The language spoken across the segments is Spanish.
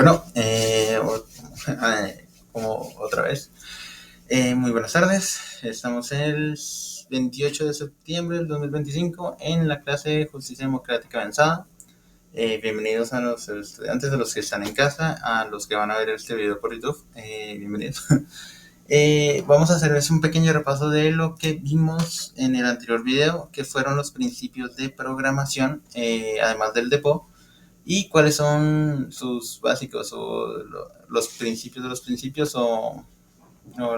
Bueno, como otra vez, muy buenas tardes. Estamos el 28 de septiembre del 2025 en la clase de Justicia Democrática Avanzada. Bienvenidos a los estudiantes, a los que están en casa, a los que van a ver este video por YouTube. Bienvenidos. Vamos a hacer un pequeño repaso de lo que vimos en el anterior video, que fueron los principios de programación, además del DEPO. ¿Y cuáles son sus básicos o los principios de los principios o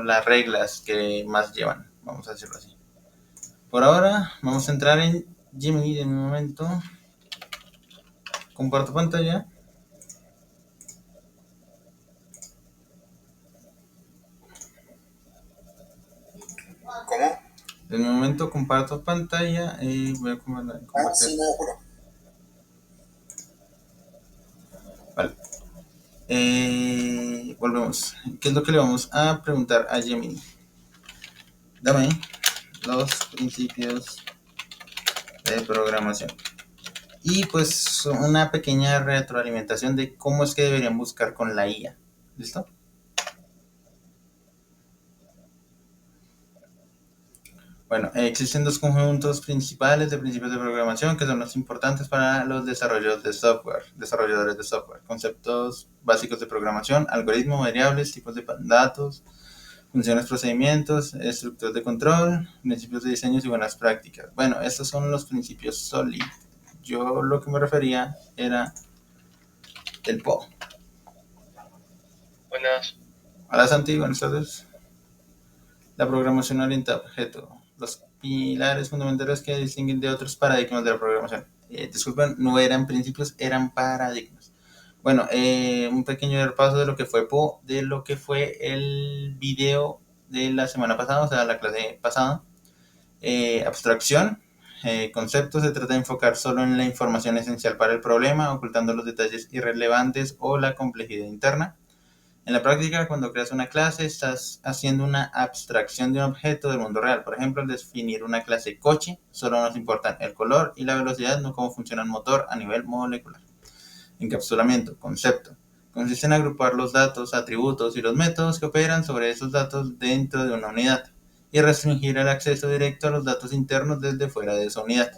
las reglas que más llevan? Vamos a decirlo así. Por ahora vamos a entrar en Gemini de un momento. Comparto pantalla. ¿Cómo? De un momento comparto pantalla y voy a compartir. Sí, no, juro. Vale. Volvemos. ¿Qué es lo que le vamos a preguntar a Gemini? Dame los principios de programación. Y pues una pequeña retroalimentación de cómo es que deberían buscar con la IA. ¿Listo? Bueno, existen dos conjuntos principales de principios de programación que son los importantes para los desarrolladores de software. Conceptos básicos de programación, algoritmos, variables, tipos de datos, funciones, procedimientos, estructuras de control, principios de diseño y buenas prácticas. Bueno, estos son los principios sólidos. Yo lo que me refería era el PO. Buenas. Hola Santi, buenas tardes. La programación orientada a objeto. Los pilares fundamentales que distinguen de otros paradigmas de la programación. Disculpen, no eran principios, eran paradigmas. Bueno, un pequeño repaso de lo que fue PO, de lo que fue el video de la semana pasada, o sea, la clase pasada. Abstracción, conceptos, se trata de enfocar solo en la información esencial para el problema, ocultando los detalles irrelevantes o la complejidad interna. En la práctica, cuando creas una clase, estás haciendo una abstracción de un objeto del mundo real. Por ejemplo, al definir una clase coche, solo nos importan el color y la velocidad, no cómo funciona el motor a nivel molecular. Encapsulamiento, concepto. Consiste en agrupar los datos, atributos y los métodos que operan sobre esos datos dentro de una unidad y restringir el acceso directo a los datos internos desde fuera de esa unidad.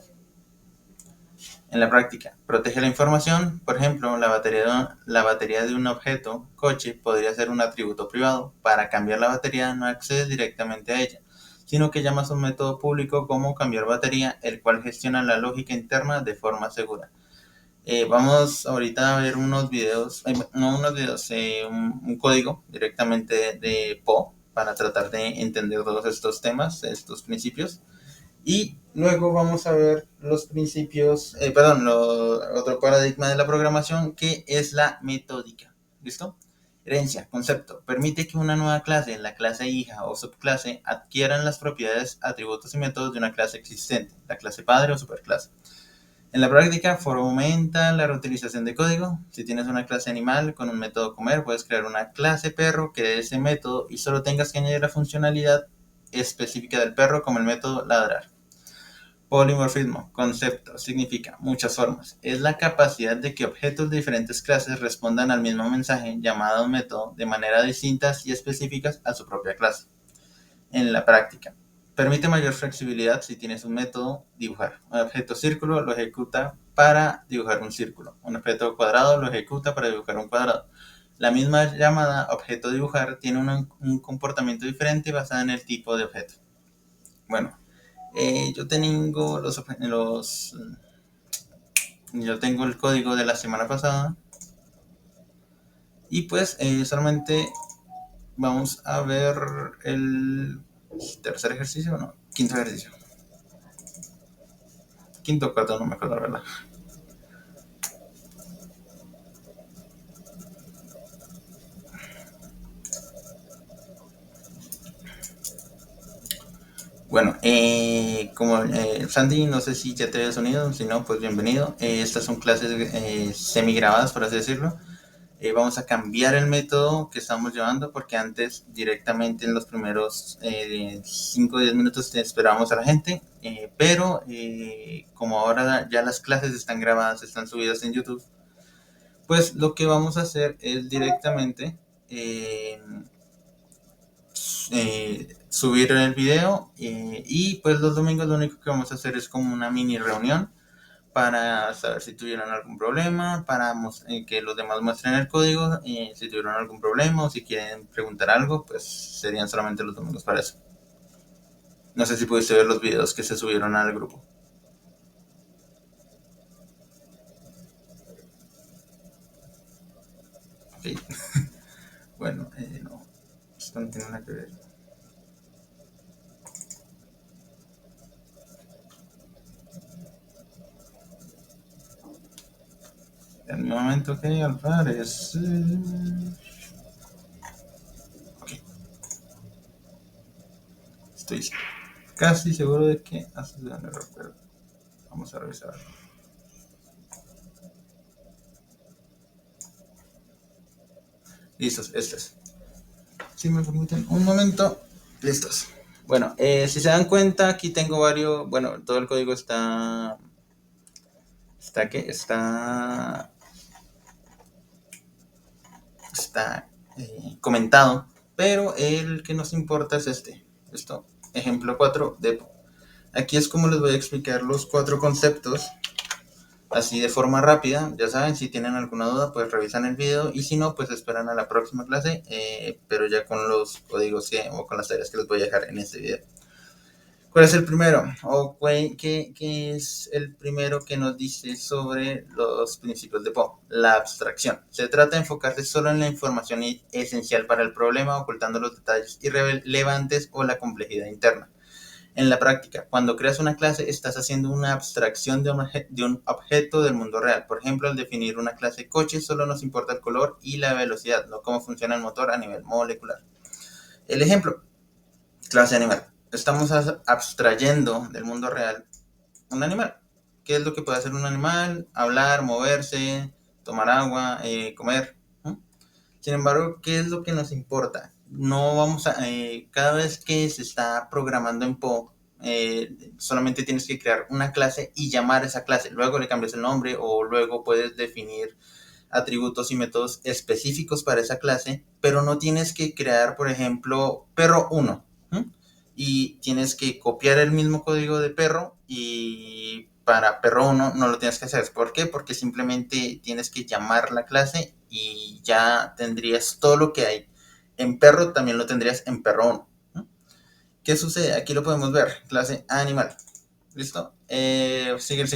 En la práctica, protege la información. Por ejemplo, la batería de un objeto coche podría ser un atributo privado. Para cambiar la batería no accedes directamente a ella, sino que llamas a un método público como cambiar batería, el cual gestiona la lógica interna de forma segura. Vamos ahorita a ver unos videos, un código directamente de PO para tratar de entender todos estos temas, estos principios. Y luego vamos a ver los principios, otro paradigma de la programación que es la metódica. ¿Listo? Herencia, concepto. Permite que una nueva clase, la clase hija o subclase, adquieran las propiedades, atributos y métodos de una clase existente, la clase padre o superclase. En la práctica, fomenta la reutilización de código. Si tienes una clase animal con un método comer, puedes crear una clase perro que dé ese método y solo tengas que añadir la funcionalidad específica del perro como el método ladrar. Polimorfismo, concepto, significa muchas formas. Es la capacidad de que objetos de diferentes clases respondan al mismo mensaje llamado a un método de manera distintas y específicas a su propia clase. En la práctica, permite mayor flexibilidad si tienes un método dibujar. Un objeto círculo lo ejecuta para dibujar un círculo. Un objeto cuadrado lo ejecuta para dibujar un cuadrado. La misma llamada objeto dibujar tiene un comportamiento diferente basado en el tipo de objeto. Bueno, yo tengo el código de la semana pasada y pues solamente vamos a ver el tercer ejercicio, no, quinto ejercicio. Quinto o cuarto, no me acuerdo la verdad. Bueno, como Sandy, no sé si ya te habías unido, si no, pues bienvenido. Estas son clases semi grabadas, por así decirlo. Vamos a cambiar el método que estamos llevando porque antes directamente en los primeros 5 o 10 minutos te esperábamos a la gente, pero como ahora ya las clases están grabadas, están subidas en YouTube, Pues lo que vamos a hacer es directamente subir el video y pues los domingos lo único que vamos a hacer es como una mini reunión para saber si tuvieron algún problema, para que los demás muestren el código, si tuvieron algún problema o si quieren preguntar algo, pues serían solamente los domingos para eso. No sé si pudiste ver los videos que se subieron al grupo. Ok. Bueno, no, esto no tiene nada que ver. En mi momento que al parecer... Ok. Estoy casi seguro de que ha sido un error, pero vamos a revisar. Listos, estos. Si me permiten un momento. Listos. Bueno, si se dan cuenta, aquí tengo varios. Bueno, todo el código está. ¿Está qué? Está comentado. Pero el que nos importa es este. Esto. Ejemplo 4 de. Aquí es como les voy a explicar los 4 conceptos así de forma rápida. Ya saben, si tienen alguna duda, pues revisan el video y si no, pues esperan a la próxima clase, pero ya con los códigos o con las tareas que les voy a dejar en este video. ¿Cuál es el primero? ¿O qué es el primero que nos dice sobre los principios de Poe? La abstracción. Se trata de enfocarse solo en la información esencial para el problema, ocultando los detalles irrelevantes o la complejidad interna. En la práctica, cuando creas una clase, estás haciendo una abstracción de un objeto del mundo real. Por ejemplo, al definir una clase coche, solo nos importa el color y la velocidad, no cómo funciona el motor a nivel molecular. El ejemplo, clase animal. Estamos abstrayendo del mundo real un animal. ¿Qué es lo que puede hacer un animal? Hablar, moverse, tomar agua, comer. Sin embargo, ¿qué es lo que nos importa? No vamos a, cada vez que se está programando en Poe, solamente tienes que crear una clase y llamar a esa clase. Luego le cambias el nombre o luego puedes definir atributos y métodos específicos para esa clase, pero no tienes que crear, por ejemplo, perro 1 y tienes que copiar el mismo código de perro y para perro 1 no lo tienes que hacer. ¿Por qué? Porque simplemente tienes que llamar la clase y ya tendrías todo lo que hay en perro, también lo tendrías en perro 1. ¿Qué sucede? Aquí lo podemos ver, clase animal. ¿Listo? Sigue el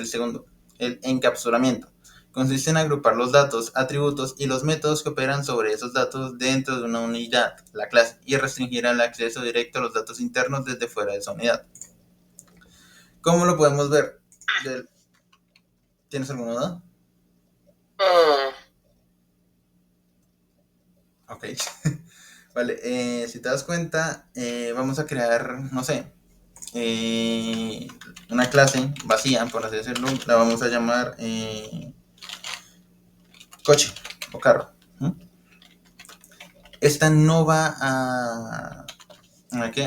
segundo, el encapsulamiento. Consiste en agrupar los datos, atributos y los métodos que operan sobre esos datos dentro de una unidad, la clase, y restringir el acceso directo a los datos internos desde fuera de esa unidad. ¿Cómo lo podemos ver? ¿Tienes alguna duda? Ok. Vale, si te das cuenta, vamos a crear, no sé, una clase vacía, por así decirlo, la vamos a llamar coche o carro. Esta no va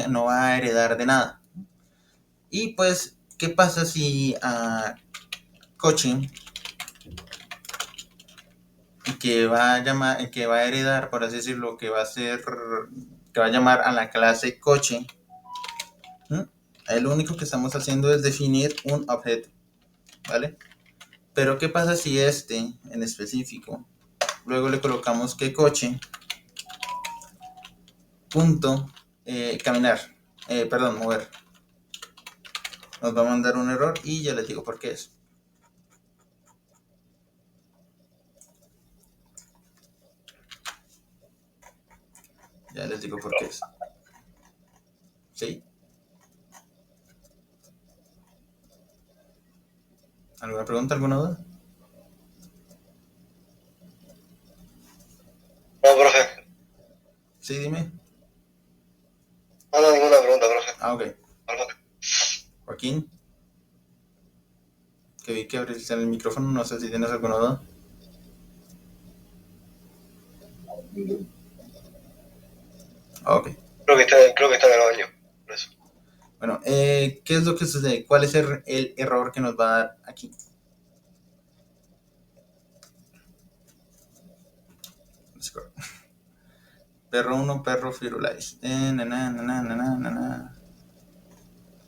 no va a heredar de nada. Y pues, ¿qué pasa si a coche que va a heredar, por así decirlo, que va a llamar a la clase coche? Lo único que estamos haciendo es definir un objeto, ¿vale? Pero ¿qué pasa si este en específico luego le colocamos que coche punto caminar, perdón, mover? Nos va a mandar un error y ya les digo por qué es. Ya les digo por qué es. ¿Sí? ¿Alguna pregunta, alguna duda? No, profe. Sí, dime. No, ninguna pregunta, profe. Ah, ok. Joaquín, que vi que abriste el micrófono, no sé si tienes alguna duda. Ah, ok. Creo que está en el baño. Por eso. Bueno, ¿qué es lo que sucede? ¿Cuál es el error que nos va a dar aquí? Discord. Perro 1, perro Firulais.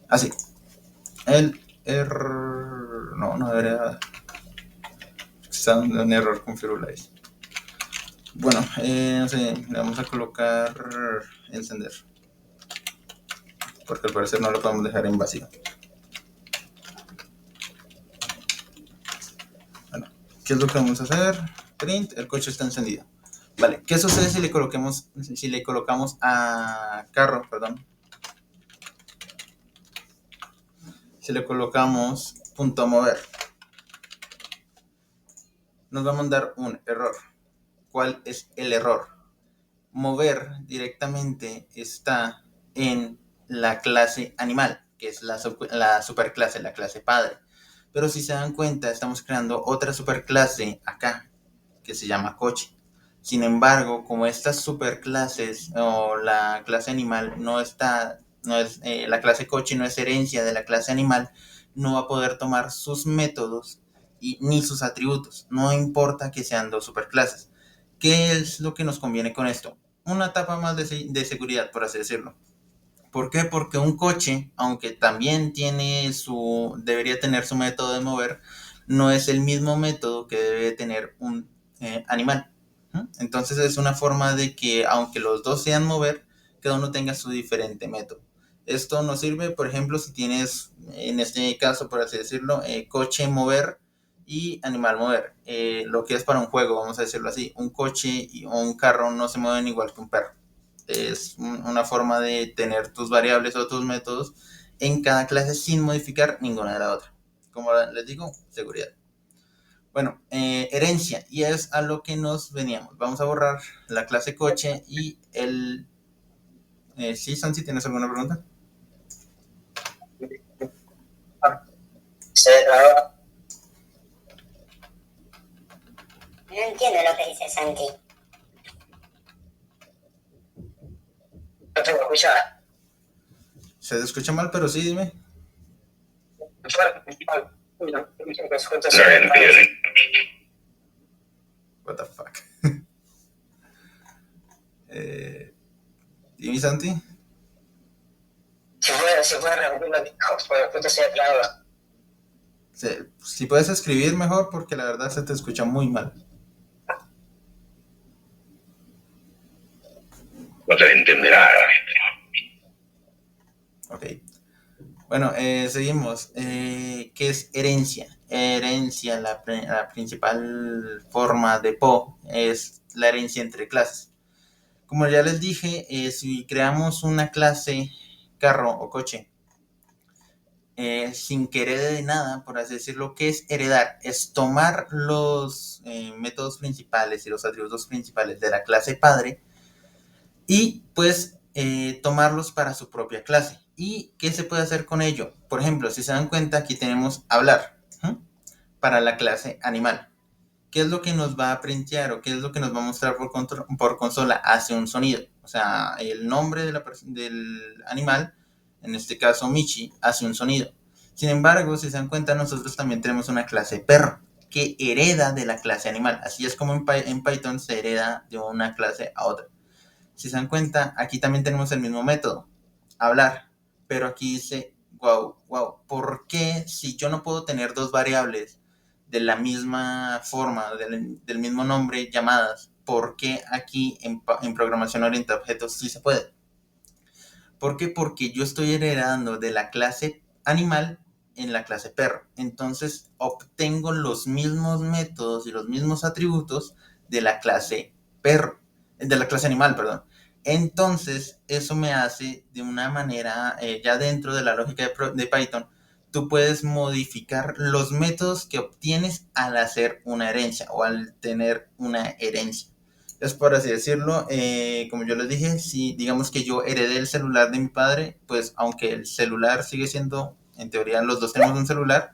Así. El error. No debería. Está dando un error con Firulais. Bueno, no sé, le vamos a colocar encender. Porque al parecer no lo podemos dejar en vacío. Bueno, ¿qué es lo que vamos a hacer? Print, el coche está encendido. Vale, ¿qué sucede si le colocamos a carro, perdón? Si le colocamos punto mover, nos va a mandar un error. ¿Cuál es el error? Mover directamente está en la clase animal, que es la superclase, la clase padre. Pero si se dan cuenta, estamos creando otra superclase acá, que se llama coche. Sin embargo, como estas superclases o la clase animal no es la clase coche no es herencia de la clase animal, no va a poder tomar sus métodos ni sus atributos. No importa que sean dos superclases. ¿Qué es lo que nos conviene con esto? Una etapa más de seguridad, por así decirlo. ¿Por qué? Porque un coche, aunque también debería tener su método de mover, no es el mismo método que debe tener un animal. Entonces es una forma de que, aunque los dos sean mover, cada uno tenga su diferente método. Esto nos sirve, por ejemplo, si tienes, en este caso, por así decirlo, coche mover y animal mover. Lo que es para un juego, vamos a decirlo así. Un coche o un carro no se mueven igual que un perro. Es una forma de tener tus variables o tus métodos en cada clase sin modificar ninguna de la otra. Como les digo, seguridad. Bueno, herencia, y es a lo que nos veníamos. Vamos a borrar la clase coche y el... ¿Sí, Sansi, tienes alguna pregunta? No entiendo lo que dice Santi. No tengo que escuchar. Se escucha mal, pero sí, dime. What the fuck. ¿Y mi Santi? Si puede repetir lo que dijo, porque justo se aclaraba. Si puedes escribir mejor, porque la verdad se te escucha muy mal. No te entenderá. Ok. Bueno, seguimos. ¿Qué es herencia? Herencia, la principal forma de PO es la herencia entre clases. Como ya les dije, si creamos una clase carro o coche, sin que herede de nada, por así decirlo, ¿qué es heredar? Es tomar los métodos principales y los atributos principales de la clase padre y pues tomarlos para su propia clase. ¿Y qué se puede hacer con ello? Por ejemplo, si se dan cuenta, aquí tenemos hablar para la clase animal. ¿Qué es lo que nos va a printear o qué es lo que nos va a mostrar por consola? Hace un sonido. O sea, el nombre del animal, en este caso Michi, hace un sonido. Sin embargo, si se dan cuenta, nosotros también tenemos una clase perro que hereda de la clase animal. Así es como en Python se hereda de una clase a otra. Si se dan cuenta, aquí también tenemos el mismo método, hablar, pero aquí dice, wow, ¿por qué si yo no puedo tener dos variables de la misma forma, del mismo nombre llamadas, por qué aquí en programación orientada a objetos sí se puede? ¿Por qué? Porque yo estoy heredando de la clase animal en la clase perro. Entonces obtengo los mismos métodos y los mismos atributos de la clase perro, de la clase animal, perdón. Entonces eso me hace de una manera, ya dentro de la lógica de Python, tú puedes modificar los métodos que obtienes al hacer una herencia o al tener una herencia. Es por así decirlo, como yo les dije, si digamos que yo heredé el celular de mi padre, pues aunque el celular sigue siendo, en teoría los dos tenemos un celular.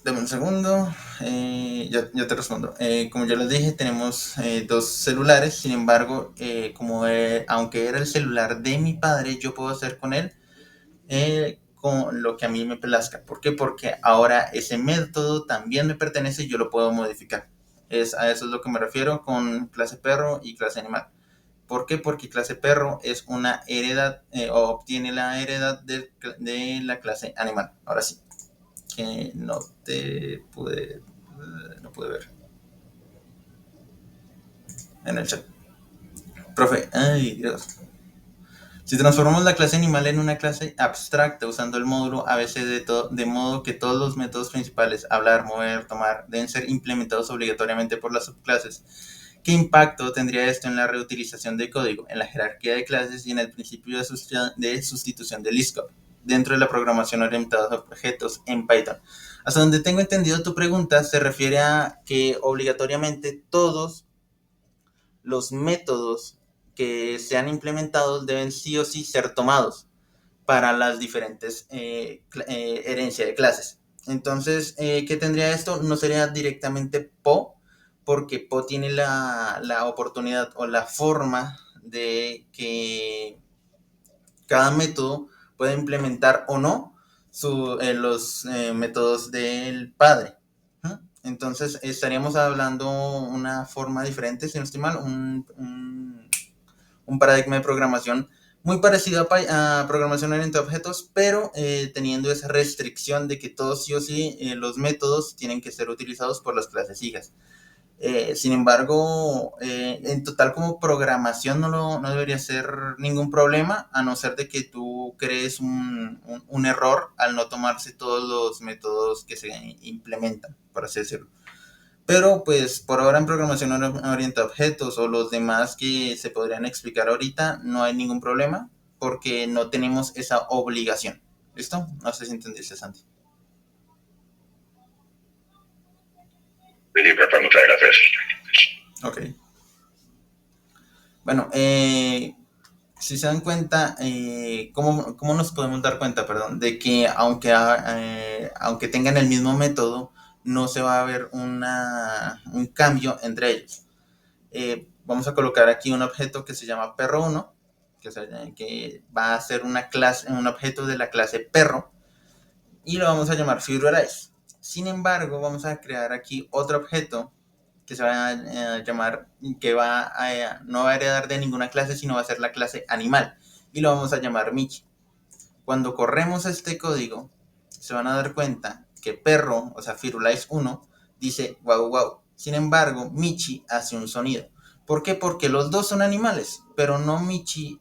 Dame un segundo, ya te respondo. Como yo les dije, tenemos dos celulares, sin embargo, aunque era el celular de mi padre, yo puedo hacer con él con lo que a mí me plazca. ¿Por qué? Porque ahora ese método también me pertenece y yo lo puedo modificar. A eso es lo que me refiero con clase perro y clase animal. ¿Por qué? Porque clase perro es una heredad o obtiene la heredad de la clase animal. Ahora sí, que no pude ver en el chat. Profe, ay Dios. Si transformamos la clase animal en una clase abstracta usando el módulo ABC de modo que todos los métodos principales, hablar, mover, tomar, deben ser implementados obligatoriamente por las subclases, ¿qué impacto tendría esto en la reutilización de código, en la jerarquía de clases y en el principio de sustitución del ISCOP dentro de la programación orientada a objetos en Python? Hasta donde tengo entendido tu pregunta se refiere a que obligatoriamente todos los métodos que sean implementados deben sí o sí ser tomados para las diferentes herencia de clases. Entonces, ¿qué tendría esto? No sería directamente PO, porque PO tiene la oportunidad o la forma de que cada método pueda implementar o no los métodos del padre. Entonces, estaríamos hablando una forma diferente, si no estoy mal, un paradigma de programación muy parecido a programación orientada a objetos, pero teniendo esa restricción de que todos sí o sí los métodos tienen que ser utilizados por las clases hijas. Sin embargo, en total como programación no debería ser ningún problema, a no ser de que tú crees un error al no tomarse todos los métodos que se implementan, por así decirlo. Pero pues por ahora en programación orientada a objetos o los demás que se podrían explicar ahorita no hay ningún problema porque no tenemos esa obligación. ¿Listo? No sé si entendiste, Santi. Sí, profe, muchas gracias. Ok. Bueno, si se dan cuenta, ¿cómo nos podemos dar cuenta, perdón, de que aunque tengan el mismo método, no se va a ver un cambio entre ellos? Vamos a colocar aquí un objeto que se llama perro1, que va a ser un objeto de la clase perro, y lo vamos a llamar FigureArrays. Sin embargo, vamos a crear aquí otro objeto que se va a llamar, que no va a heredar de ninguna clase, sino va a ser la clase animal, y lo vamos a llamar Michi. Cuando corremos este código, se van a dar cuenta que perro, o sea, Firulais1, dice wow, wow. Sin embargo, Michi hace un sonido. ¿Por qué? Porque los dos son animales, pero no Michi,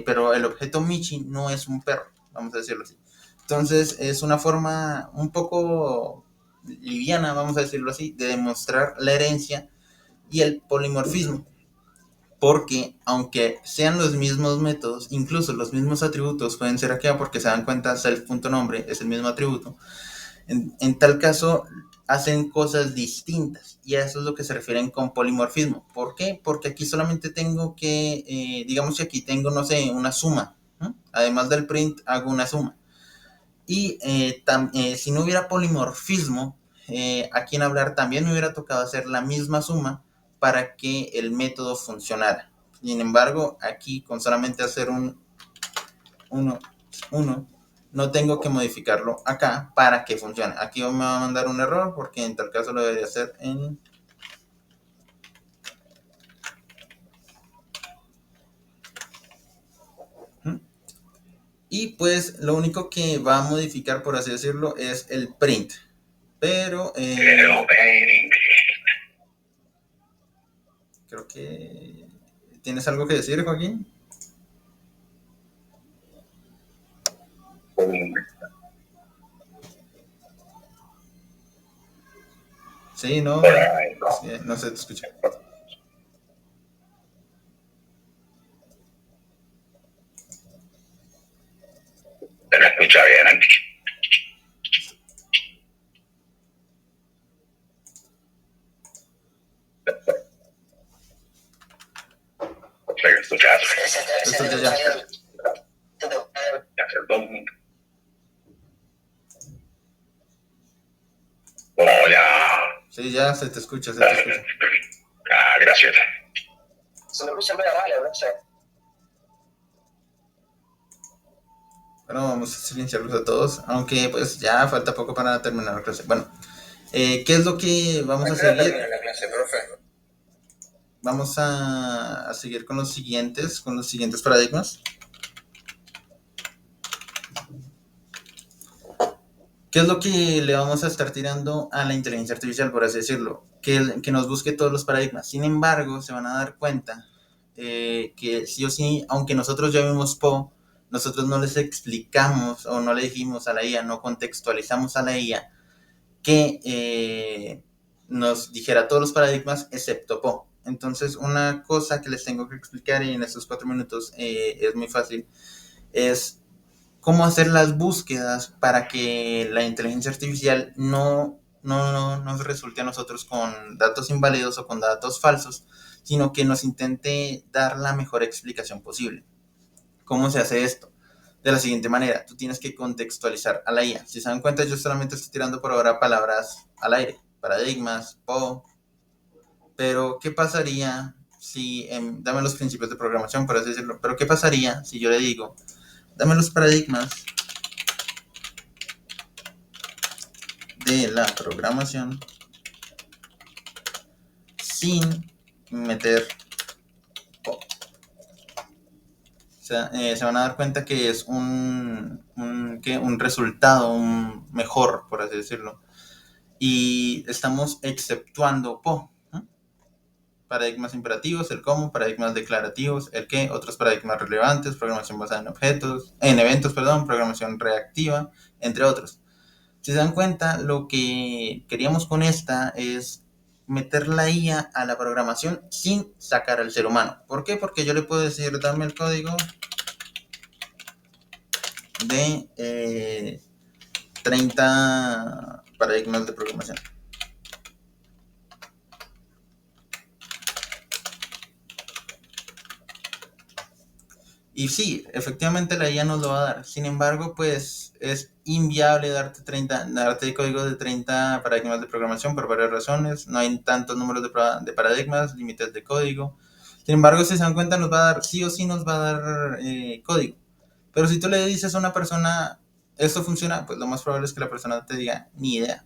pero el objeto Michi no es un perro, vamos a decirlo así. Entonces, es una forma un poco liviana, vamos a decirlo así, de demostrar la herencia y el polimorfismo. Porque aunque sean los mismos métodos, incluso los mismos atributos pueden ser aquí, porque se dan cuenta, self.nombre es el mismo atributo. En tal caso, hacen cosas distintas, y a eso es lo que se refieren con polimorfismo. ¿Por qué? Porque aquí solamente tengo que, digamos que aquí tengo, no sé, una suma. Además del print, hago una suma. Y si no hubiera polimorfismo, aquí en hablar también me hubiera tocado hacer la misma suma para que el método funcionara. Sin embargo, aquí con solamente hacer un 1, no tengo que modificarlo acá para que funcione. Aquí me va a mandar un error porque en tal caso lo debería hacer en... Y pues lo único que va a modificar, por así decirlo, es el print. Pero creo que... ¿Tienes algo que decir, Joaquín? Sí, no, no se te escucha. Se me escucha bien, Andy. ¿Me escuchas? Hola. Sí, ya se te escucha, Ah, gracias. Se me escucha medio raro, no sé. Bueno, vamos a silenciarlos a todos, aunque pues ya falta poco para terminar la clase. Bueno, ¿qué es lo que vamos a seguir? La clase, profe. Vamos a seguir con los siguientes paradigmas. ¿Qué es lo que le vamos a estar tirando a la inteligencia artificial, por así decirlo? Que nos busque todos los paradigmas. Sin embargo, se van a dar cuenta que sí o sí, aunque nosotros ya vimos Po, nosotros no les explicamos o no le dijimos a la IA, no contextualizamos a la IA que nos dijera todos los paradigmas excepto Po. Entonces, una cosa que les tengo que explicar y en estos 4 minutos es muy fácil, es cómo hacer las búsquedas para que la inteligencia artificial no nos resulte a nosotros con datos inválidos o con datos falsos, sino que nos intente dar la mejor explicación posible. ¿Cómo se hace esto? De la siguiente manera, tú tienes que contextualizar a la IA. Si se dan cuenta, yo solamente estoy tirando por ahora palabras al aire, paradigmas, Po, pero ¿qué pasaría si, dame los principios de programación, por así decirlo, pero ¿qué pasaría si yo le digo, dame los paradigmas de la programación sin meter Po? O sea, se van a dar cuenta que es un resultado mejor, por así decirlo. Y estamos exceptuando Po. Paradigmas imperativos, el cómo, paradigmas declarativos, el qué, otros paradigmas relevantes, programación basada en eventos, programación reactiva, entre otros. Si se dan cuenta, lo que queríamos con esta es meter la IA a la programación sin sacar al ser humano. ¿Por qué? Porque yo le puedo decir, dame el código de 30 paradigmas de programación. Y sí, efectivamente la IA nos lo va a dar. Sin embargo, pues es inviable darte código de 30 paradigmas de programación por varias razones. No hay tantos números de paradigmas, límites de código. Sin embargo, si se dan cuenta, nos va a dar, sí o sí nos va a dar código. Pero si tú le dices a una persona, esto funciona, pues lo más probable es que la persona te diga, ni idea.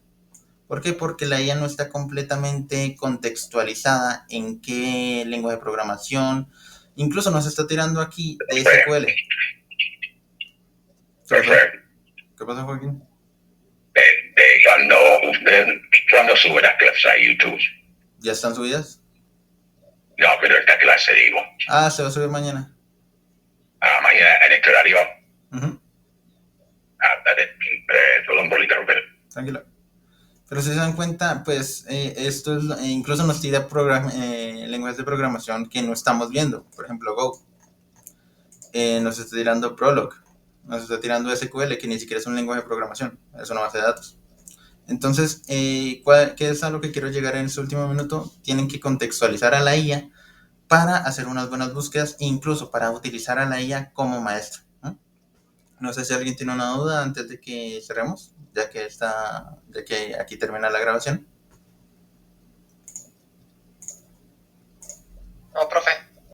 ¿Por qué? Porque la IA no está completamente contextualizada en qué lenguaje de programación. Incluso nos está tirando aquí de SQL. Perfecto. ¿Qué pasa, Joaquín? Cuando sube las clases a YouTube. ¿Ya están subidas? No, pero esta clase digo. Ah, se va a subir mañana. Mañana en este horario. Uh-huh. Solo un bolito, pero... Tranquilo. Pero si se dan cuenta, pues esto es, incluso nos tira lenguajes de programación que no estamos viendo. Por ejemplo, Go. Nos está tirando Prolog. Nos está tirando SQL, que ni siquiera es un lenguaje de programación. Es una base de datos. Entonces, ¿qué es a lo que quiero llegar en este último minuto? Tienen que contextualizar a la IA para hacer unas buenas búsquedas e incluso para utilizar a la IA como maestra. No sé si alguien tiene una duda antes de que cerremos, ya que aquí termina la grabación. No, profe.